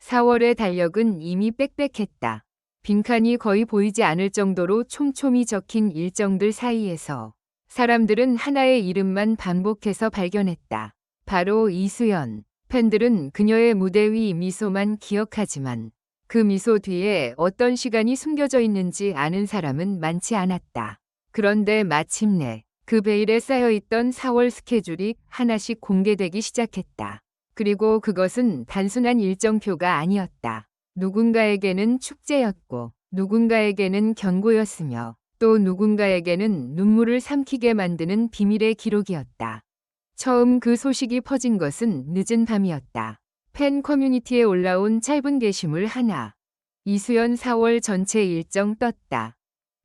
4월의 달력은 이미 빽빽했다. 빈칸이 거의 보이지 않을 정도로 촘촘히 적힌 일정들 사이에서 사람들은 하나의 이름만 반복해서 발견했다. 바로 이수연. 팬들은 그녀의 무대 위 미소만 기억하지만 그 미소 뒤에 어떤 시간이 숨겨져 있는지 아는 사람은 많지 않았다. 그런데 마침내 그 베일에 쌓여있던 4월 스케줄이 하나씩 공개되기 시작했다. 그리고 그것은 단순한 일정표가 아니었다. 누군가에게는 축제였고 누군가에게는 경고였으며 또 누군가에게는 눈물을 삼키게 만드는 비밀의 기록이었다. 처음 그 소식이 퍼진 것은 늦은 밤이었다. 팬 커뮤니티에 올라온 짧은 게시물 하나. 이수연 4월 전체 일정 떴다.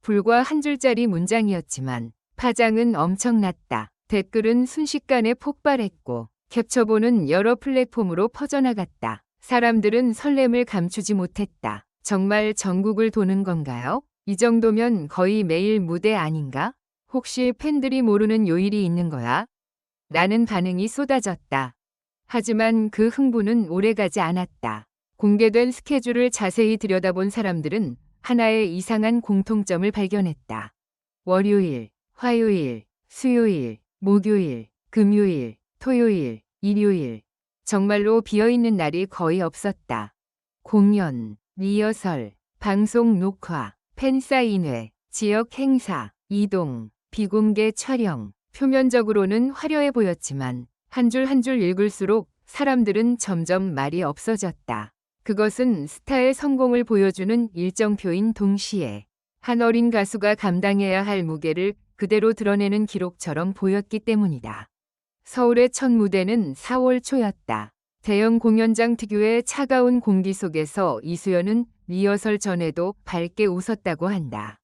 불과 한 줄짜리 문장이었지만 파장은 엄청났다. 댓글은 순식간에 폭발했고 캡처본은 여러 플랫폼으로 퍼져나갔다. 사람들은 설렘을 감추지 못했다. 정말 전국을 도는 건가요? 이 정도면 거의 매일 무대 아닌가? 혹시 팬들이 모르는 요일이 있는 거야? 라는 반응이 쏟아졌다. 하지만 그 흥분은 오래가지 않았다. 공개된 스케줄을 자세히 들여다본 사람들은 하나의 이상한 공통점을 발견했다. 월요일, 화요일, 수요일, 목요일, 금요일, 토요일, 일요일. 정말로 비어있는 날이 거의 없었다. 공연, 리허설, 방송 녹화, 팬사인회, 지역 행사, 이동, 비공개 촬영. 표면적으로는 화려해 보였지만 한 줄 한 줄 읽을수록 사람들은 점점 말이 없어졌다. 그것은 스타의 성공을 보여주는 일정표인 동시에 한 어린 가수가 감당해야 할 무게를 그대로 드러내는 기록처럼 보였기 때문이다. 서울의 첫 무대는 4월 초였다. 대형 공연장 특유의 차가운 공기 속에서 이수연은 리허설 전에도 밝게 웃었다고 한다.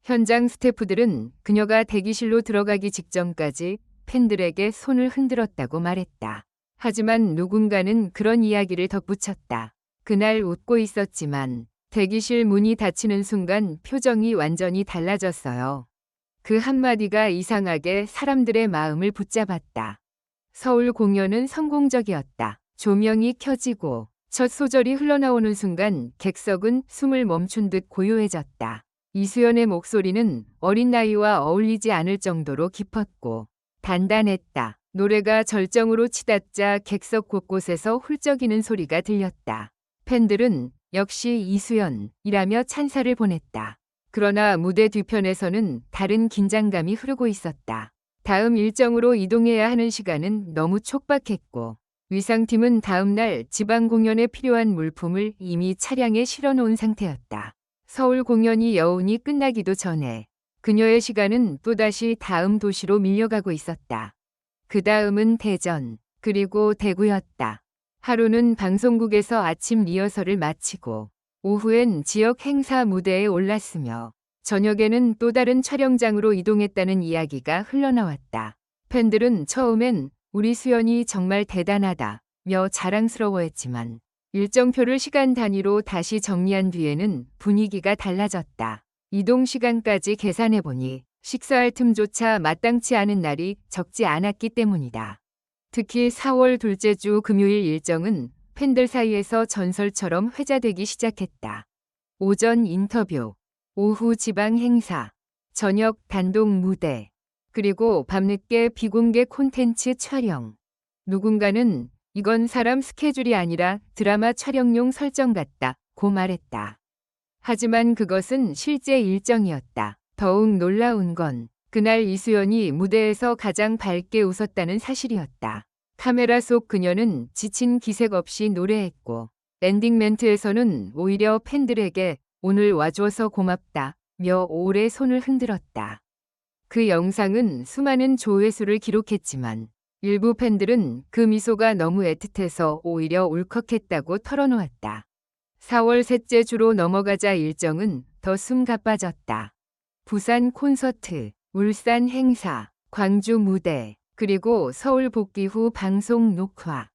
현장 스태프들은 그녀가 대기실로 들어가기 직전까지 팬들에게 손을 흔들었다고 말했다. 하지만 누군가는 그런 이야기를 덧붙였다. 그날 웃고 있었지만 대기실 문이 닫히는 순간 표정이 완전히 달라졌어요. 그 한마디가 이상하게 사람들의 마음을 붙잡았다. 서울 공연은 성공적이었다. 조명이 켜지고 첫 소절이 흘러나오는 순간 객석은 숨을 멈춘 듯 고요해졌다. 이수연의 목소리는 어린 나이와 어울리지 않을 정도로 깊었고 단단했다. 노래가 절정으로 치닫자 객석 곳곳에서 훌쩍이는 소리가 들렸다. 팬들은 역시 이수연이라며 찬사를 보냈다. 그러나 무대 뒤편에서는 다른 긴장감이 흐르고 있었다. 다음 일정으로 이동해야 하는 시간은 너무 촉박했고 위상팀은 다음 날 지방 공연에 필요한 물품을 이미 차량에 실어놓은 상태였다. 서울 공연이 여운이 끝나기도 전에 그녀의 시간은 또다시 다음 도시로 밀려가고 있었다. 그 다음은 대전, 그리고 대구였다. 하루는 방송국에서 아침 리허설을 마치고 오후엔 지역 행사 무대에 올랐으며 저녁에는 또 다른 촬영장으로 이동했다는 이야기가 흘러나왔다. 팬들은 처음엔 우리 수연이 정말 대단하다며 자랑스러워했지만 일정표를 시간 단위로 다시 정리한 뒤에는 분위기가 달라졌다. 이동 시간까지 계산해보니 식사할 틈조차 마땅치 않은 날이 적지 않았기 때문이다. 특히 4월 둘째 주 금요일 일정은 팬들 사이에서 전설처럼 회자되기 시작했다. 오전 인터뷰, 오후 지방 행사, 저녁 단독 무대, 그리고 밤늦게 비공개 콘텐츠 촬영. 누군가는 이건 사람 스케줄이 아니라 드라마 촬영용 설정 같다고 말했다. 하지만 그것은 실제 일정이었다. 더욱 놀라운 건 그날 이수연이 무대에서 가장 밝게 웃었다는 사실이었다. 카메라 속 그녀는 지친 기색 없이 노래했고 엔딩 멘트에서는 오히려 팬들에게 오늘 와줘서 고맙다며 오래 손을 흔들었다. 그 영상은 수많은 조회수를 기록했지만 일부 팬들은 그 미소가 너무 애틋해서 오히려 울컥했다고 털어놓았다. 4월 셋째 주로 넘어가자 일정은 더 숨가빠졌다. 부산 콘서트, 울산 행사, 광주 무대, 그리고 서울 복귀 후 방송 녹화.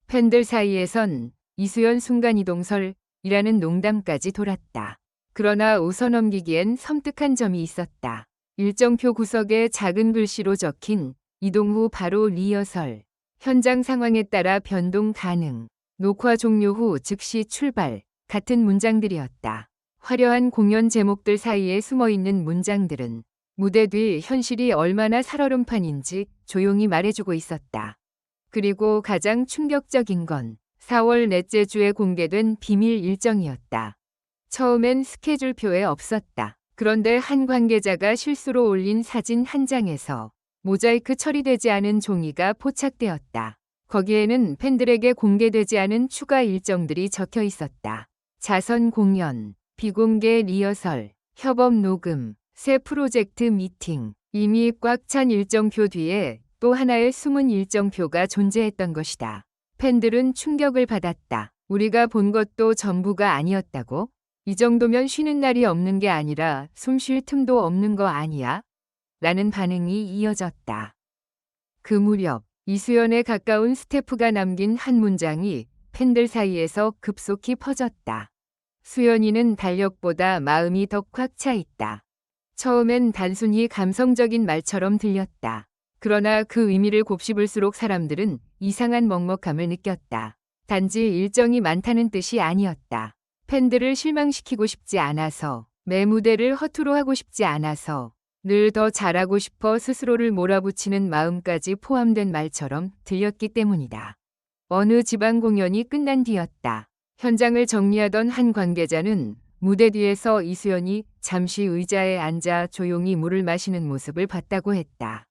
팬들 사이에선 이수연 순간이동설이라는 농담까지 돌았다. 그러나 웃어넘기기엔 섬뜩한 점이 있었다. 일정표 구석에 작은 글씨로 적힌 이동 후 바로 리허설, 현장 상황에 따라 변동 가능. 녹화 종료 후 즉시 출발 같은 문장들이었다. 화려한 공연 제목들 사이에 숨어있는 문장들은 무대 뒤 현실이 얼마나 살얼음판인지 조용히 말해주고 있었다. 그리고 가장 충격적인 건 4월 넷째 주에 공개된 비밀 일정이었다. 처음엔 스케줄표에 없었다. 그런데 한 관계자가 실수로 올린 사진 한 장에서 모자이크 처리되지 않은 종이가 포착되었다. 거기에는 팬들에게 공개되지 않은 추가 일정들이 적혀 있었다. 자선 공연, 비공개 리허설, 협업 녹음, 새 프로젝트 미팅, 이미 꽉 찬 일정표 뒤에 또 하나의 숨은 일정표가 존재했던 것이다. 팬들은 충격을 받았다. 우리가 본 것도 전부가 아니었다고? 이 정도면 쉬는 날이 없는 게 아니라 숨 쉴 틈도 없는 거 아니야? 라는 반응이 이어졌다. 그 무렵 이수연에 가까운 스태프가 남긴 한 문장이 팬들 사이에서 급속히 퍼졌다. 수연이는 달력보다 마음이 더 꽉 차 있다. 처음엔 단순히 감성적인 말처럼 들렸다. 그러나 그 의미를 곱씹을수록 사람들은 이상한 먹먹함을 느꼈다. 단지 일정이 많다는 뜻이 아니었다. 팬들을 실망시키고 싶지 않아서, 매 무대를 허투루 하고 싶지 않아서, 늘 더 잘하고 싶어 스스로를 몰아붙이는 마음까지 포함된 말처럼 들렸기 때문이다. 어느 지방 공연이 끝난 뒤였다. 현장을 정리하던 한 관계자는 무대 뒤에서 이수연이 잠시 의자에 앉아 조용히 물을 마시는 모습을 봤다고 했다.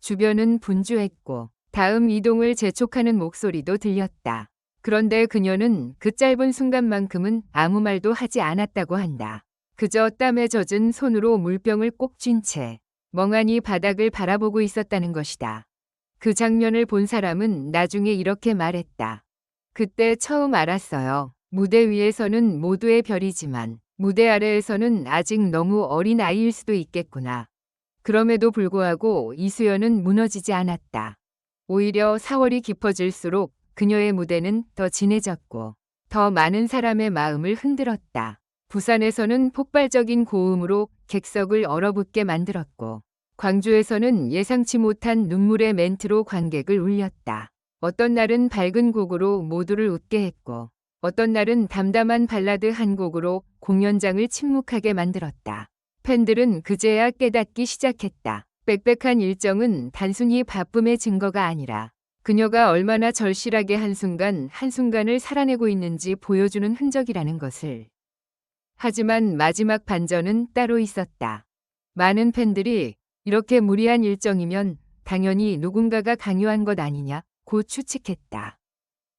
주변은 분주했고 다음 이동을 재촉하는 목소리도 들렸다. 그런데 그녀는 그 짧은 순간만큼은 아무 말도 하지 않았다고 한다. 그저 땀에 젖은 손으로 물병을 꼭 쥔 채 멍하니 바닥을 바라보고 있었다는 것이다. 그 장면을 본 사람은 나중에 이렇게 말했다. 그때 처음 알았어요. 무대 위에서는 모두의 별이지만 무대 아래에서는 아직 너무 어린 아이일 수도 있겠구나. 그럼에도 불구하고 이수연은 무너지지 않았다. 오히려 4월이 깊어질수록 그녀의 무대는 더 진해졌고 더 많은 사람의 마음을 흔들었다. 부산에서는 폭발적인 고음으로 객석을 얼어붙게 만들었고 광주에서는 예상치 못한 눈물의 멘트로 관객을 울렸다. 어떤 날은 밝은 곡으로 모두를 웃게 했고 어떤 날은 담담한 발라드 한 곡으로 공연장을 침묵하게 만들었다. 팬들은 그제야 깨닫기 시작했다. 빽빽한 일정은 단순히 바쁨의 증거가 아니라 그녀가 얼마나 절실하게 한순간을 살아내고 있는지 보여주는 흔적이라는 것을. 하지만 마지막 반전은 따로 있었다. 많은 팬들이 이렇게 무리한 일정이면 당연히 누군가가 강요한 것 아니냐고 추측했다.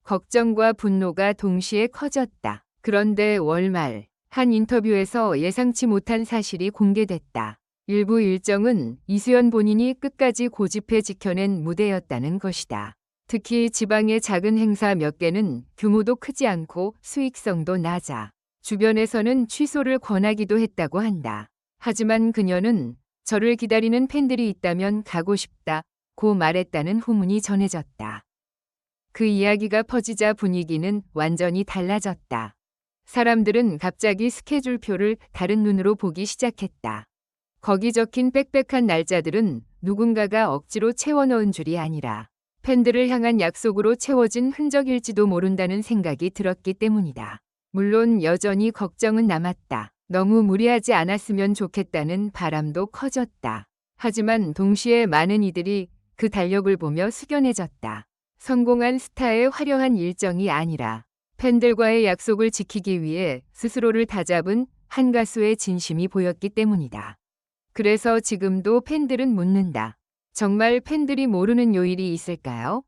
걱정과 분노가 동시에 커졌다. 그런데 월말 한 인터뷰에서 예상치 못한 사실이 공개됐다. 일부 일정은 이수연 본인이 끝까지 고집해 지켜낸 무대였다는 것이다. 특히 지방의 작은 행사 몇 개는 규모도 크지 않고 수익성도 낮아 주변에서는 취소를 권하기도 했다고 한다. 하지만 그녀는 저를 기다리는 팬들이 있다면 가고 싶다고 말했다는 후문이 전해졌다. 그 이야기가 퍼지자 분위기는 완전히 달라졌다. 사람들은 갑자기 스케줄표를 다른 눈으로 보기 시작했다. 거기 적힌 빽빽한 날짜들은 누군가가 억지로 채워넣은 줄이 아니라 팬들을 향한 약속으로 채워진 흔적일지도 모른다는 생각이 들었기 때문이다. 물론 여전히 걱정은 남았다. 너무 무리하지 않았으면 좋겠다는 바람도 커졌다. 하지만 동시에 많은 이들이 그 달력을 보며 숙연해졌다. 성공한 스타의 화려한 일정이 아니라 팬들과의 약속을 지키기 위해 스스로를 다잡은 한 가수의 진심이 보였기 때문이다. 그래서 지금도 팬들은 묻는다. 정말 팬들이 모르는 요일이 있을까요?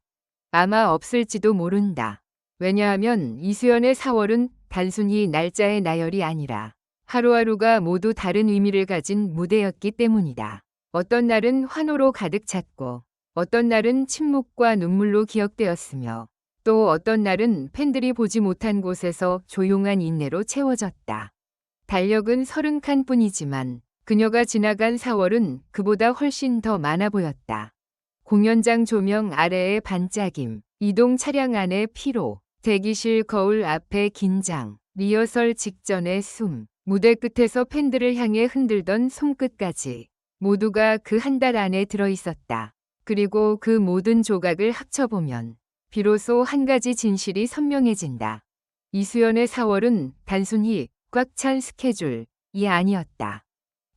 아마 없을지도 모른다. 왜냐하면 이수연의 4월은 단순히 날짜의 나열이 아니라 하루하루가 모두 다른 의미를 가진 무대였기 때문이다. 어떤 날은 환호로 가득 찼고 어떤 날은 침묵과 눈물로 기억되었으며 또 어떤 날은 팬들이 보지 못한 곳에서 조용한 인내로 채워졌다. 달력은 30칸뿐이지만 그녀가 지나간 4월은 그보다 훨씬 더 많아 보였다. 공연장 조명 아래의 반짝임, 이동 차량 안의 피로, 대기실 거울 앞의 긴장, 리허설 직전의 숨, 무대 끝에서 팬들을 향해 흔들던 손끝까지 모두가 그 한 달 안에 들어있었다. 그리고 그 모든 조각을 합쳐보면 비로소 한 가지 진실이 선명해진다. 이수연의 4월은 단순히 꽉 찬 스케줄이 아니었다.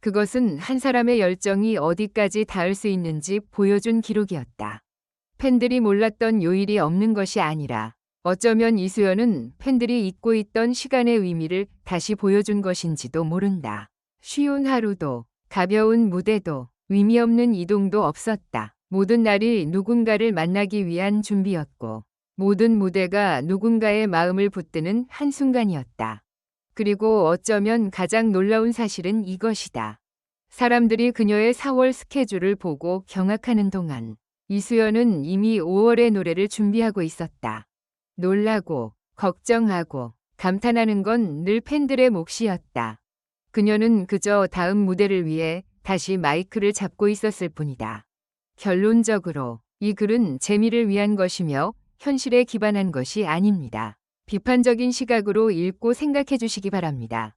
그것은 한 사람의 열정이 어디까지 닿을 수 있는지 보여준 기록이었다. 팬들이 몰랐던 요일이 없는 것이 아니라 어쩌면 이수연은 팬들이 잊고 있던 시간의 의미를 다시 보여준 것인지도 모른다. 쉬운 하루도 가벼운 무대도 의미 없는 이동도 없었다. 모든 날이 누군가를 만나기 위한 준비였고 모든 무대가 누군가의 마음을 붙드는 한순간이었다. 그리고 어쩌면 가장 놀라운 사실은 이것이다. 사람들이 그녀의 4월 스케줄을 보고 경악하는 동안 이수연은 이미 5월의 노래를 준비하고 있었다. 놀라고 걱정하고 감탄하는 건 늘 팬들의 몫이었다. 그녀는 그저 다음 무대를 위해 다시 마이크를 잡고 있었을 뿐이다. 결론적으로 이 글은 재미를 위한 것이며 현실에 기반한 것이 아닙니다. 비판적인 시각으로 읽고 생각해 주시기 바랍니다.